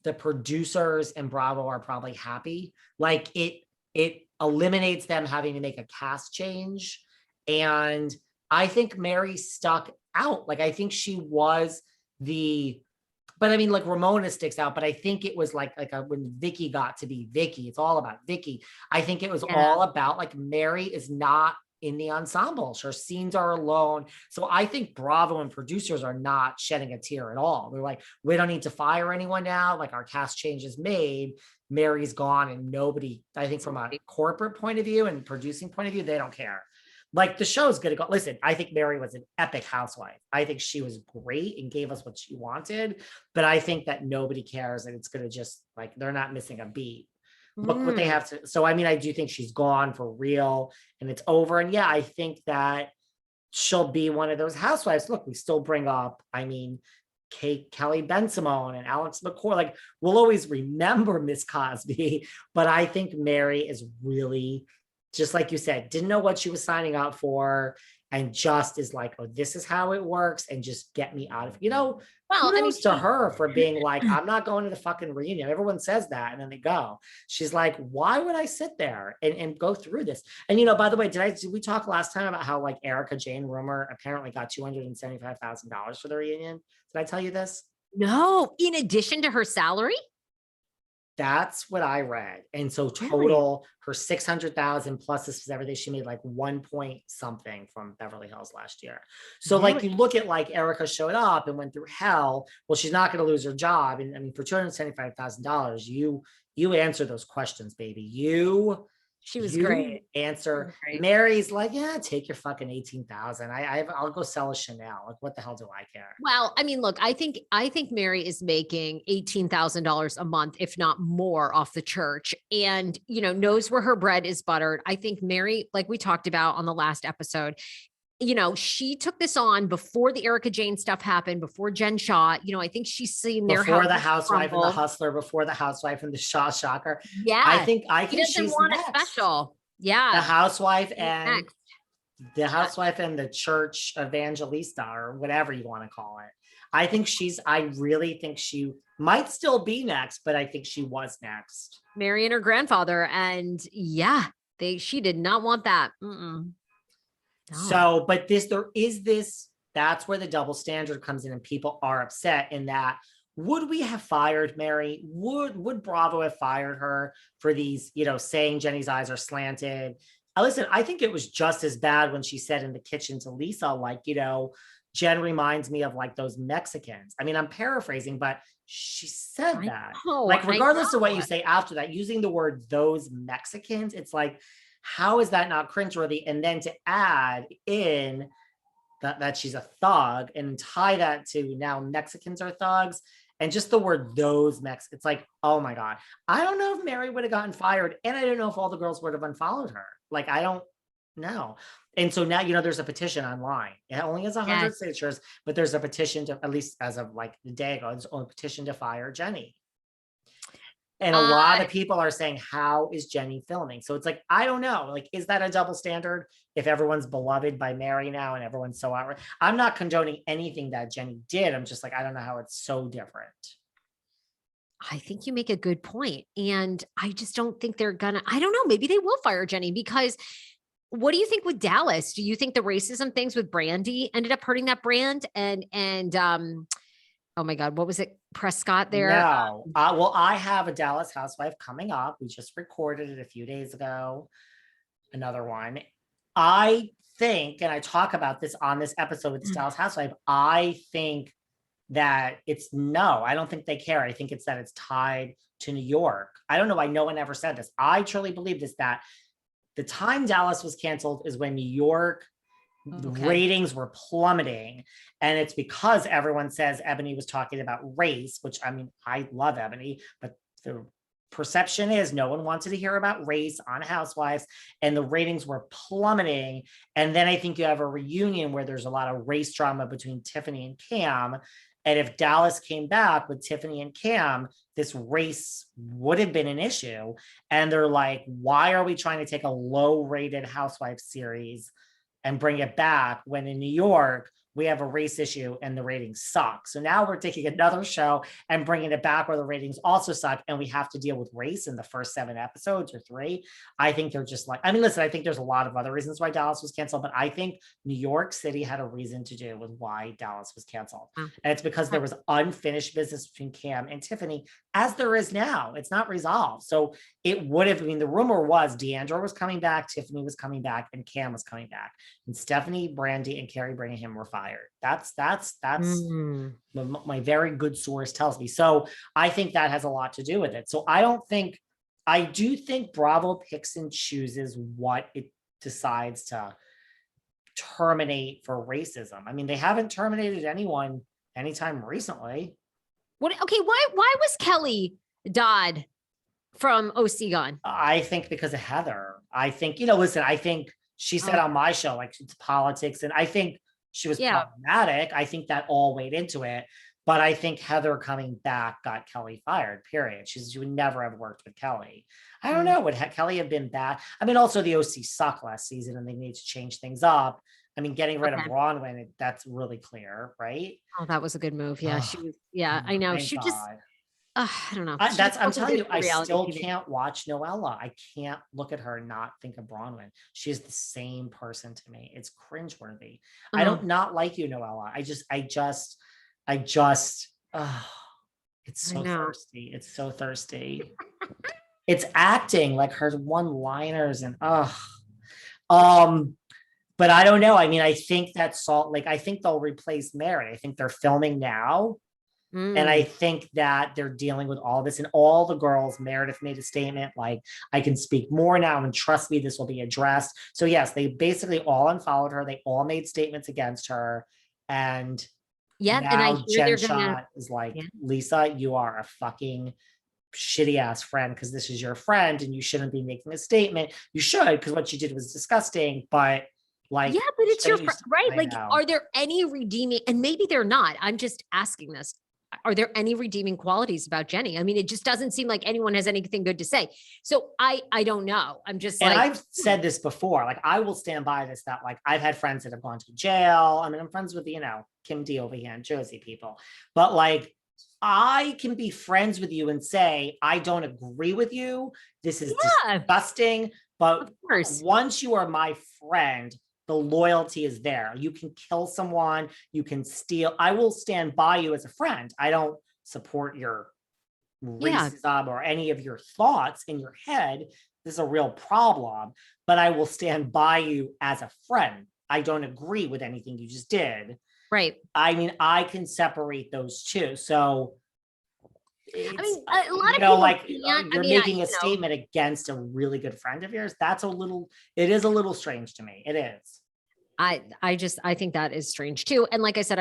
the producers and Bravo are probably happy. Like it eliminates them having to make a cast change. And I think Mary stuck out. Like, I think she was but I mean, like Ramona sticks out, but I think it was like when Vicky got to be Vicky, it's all about Vicky. I think it was all about like Mary is not in the ensemble. Her scenes are alone. So I think Bravo and producers are not shedding a tear at all. They're like, we don't need to fire anyone now. Like our cast change is made. Mary's gone and nobody, I think from a corporate point of view and producing point of view, they don't care. Like the show's going to go. Listen, I think Mary was an epic housewife. I think she was great and gave us what she wanted, but I think that nobody cares and it's going to just like, they're not missing a beat. Look what they have to. So, I mean, I do think she's gone for real and it's over. And yeah, I think that she'll be one of those housewives. Look, we still bring up, I mean, Kelly Ben-Simone and Alex McCoy. Like we'll always remember Miss Cosby, but I think Mary is really, just like you said, didn't know what she was signing up for and just is like, oh, this is how it works and just get me out of, well, kudos to her for being like, I'm not going to the fucking reunion. Everyone says that and then they go. She's like, why would I sit there and go through this? And by the way, did we talk last time about how like Erika Jayne rumor apparently got $275,000 for the reunion? Did I tell you this? No, in addition to her salary? That's what I read. And so total, her 600,000 plus this was everything. She made like 1 point something from Beverly Hills last year. So like you look at like Erika showed up and went through hell. Well, she's not going to lose her job. And I mean, for $275,000, you answer those questions, baby. She was great. Answer. Mary's like, yeah, take your fucking 18,000. I'll go sell a Chanel. Like, what the hell do I care? Well, I mean, look, I think Mary is making $18,000 a month, if not more, off the church, and knows where her bread is buttered. I think Mary, like we talked about on the last episode, she took this on before the Erika Jayne stuff happened, before Jen Shaw. I think she's seen their before the housewife and the hustler, before the housewife and the Shaw shocker. Yeah, I think she's want next. A special. Yeah, the housewife and the housewife and the church evangelista or whatever you want to call it. I really think she might still be next, but I think she was next. Mary and her grandfather, and yeah, she did not want that. No. So, but that's where the double standard comes in and people are upset in that. Would we have fired Mary? Would Bravo have fired her for these, saying Jennie's eyes are slanted? Listen, I think it was just as bad when she said in the kitchen to Lisa, like, Jen reminds me of like those Mexicans. I mean, I'm paraphrasing, but she said that. Like, regardless of what you say after that, using the word those Mexicans, it's like, how is that not cringeworthy? And then to add in that she's a thug and tie that to now Mexicans are thugs and just the word those Mexicans, it's like, oh my God. I don't know if Mary would have gotten fired and I don't know if all the girls would have unfollowed her. Like, I don't know. And so now, there's a petition online. It only has 100 signatures, but there's a petition to, at least as of like the day ago, there's a petition to fire Jennie. And a lot of people are saying, how is Jennie filming? So it's like, I don't know. Like, is that a double standard if everyone's beloved by Mary now and everyone's so outright? I'm not condoning anything that Jennie did. I'm just like, I don't know how it's so different. I think you make a good point. And I just don't think they're gonna, I don't know, maybe they will fire Jennie because what do you think with Dallas? Do you think the racism things with Brandy ended up hurting that brand? And oh my God, what was it? Prescott there? No. Well, I have a Dallas housewife coming up. We just recorded it a few days ago. Another one. I think, and I talk about this on this episode with this Dallas housewife, I think that I don't think they care. I think it's that it's tied to New York. I don't know why no one ever said this. I truly believe this, that the time Dallas was canceled is when New York ratings were plummeting. And it's because everyone says Ebony was talking about race, which, I mean, I love Ebony, but the perception is no one wanted to hear about race on Housewives, and the ratings were plummeting. And then I think you have a reunion where there's a lot of race drama between Tiffany and Cam. And if Dallas came back with Tiffany and Cam, this race would have been an issue. And they're like, why are we trying to take a low rated Housewives series and bring it back when in New York, we have a race issue and the ratings suck. So now we're taking another show and bringing it back where the ratings also suck. And we have to deal with race in the first 7 episodes or 3. I think they're just like, I mean, listen, I think there's a lot of other reasons why Dallas was canceled, but I think New York City had a reason to do with why Dallas was canceled. And it's because there was unfinished business between Cam and Tiffany, as there is now. It's not resolved. So it would have, I mean, the rumor was D'Andra was coming back, Tiffany was coming back, and Cam was coming back. And Stephanie, Brandy, and Carrie Bringham were fired. That's my very good source tells me. So I think that has a lot to do with it. So I do think Bravo picks and chooses what it decides to terminate for racism. I mean, they haven't terminated anyone anytime recently. Okay, why was Kelly Dodd from OC gone? I think because of Heather. I think, listen, I think she said on my show, like, it's politics, and I think she was problematic. I think that all weighed into it. But I think Heather coming back got Kelly fired, period. She would never have worked with Kelly. I don't know. Would Kelly have been bad? I mean, also the OC sucked last season and they need to change things up. I mean, getting rid of Bronwyn, that's really clear, right? Oh, that was a good move. Yeah, she was. Yeah, I know. She just, I don't know. I'm telling you, I still can't watch Noella. I can't look at her and not think of Bronwyn. She is the same person to me. It's cringeworthy. I don't not like you, Noella. It's so thirsty. It's so thirsty. It's acting, like her one-liners and but I don't know. I mean, I think that Salt Lake, I think they'll replace Mary. I think they're filming now. And I think that they're dealing with all this, and all the girls, Meredith made a statement like, I can speak more now, and trust me, this will be addressed. So yes, they basically all unfollowed her. They all made statements against her. And yeah, now and I hear Jen Shah is like, Lisa, you are a fucking shitty ass friend, because this is your friend and you shouldn't be making a statement. You should, because what you did was disgusting, but like, yeah, but it's your friend, right? Like, are there any redeeming, and maybe they're not, I'm just asking this, are there any redeeming qualities about Jennie? I mean, it just doesn't seem like anyone has anything good to say. So I don't know. I'm just and I've said this before, like, I will stand by this, that like, I've had friends that have gone to jail. I mean, I'm friends with, Kim D over here and Josie people, but like, I can be friends with you and say, I don't agree with you. This is disgusting. But once you are my friend, the loyalty is there. You can kill someone, you can steal. I will stand by you as a friend. I don't support your racism or any of your thoughts in your head. This is a real problem, but I will stand by you as a friend. I don't agree with anything you just did. Right. I mean, I can separate those two. So I mean, a lot of people like you're making a statement against a really good friend of yours. It is a little strange to me. It is. I think that is strange too. And like I said,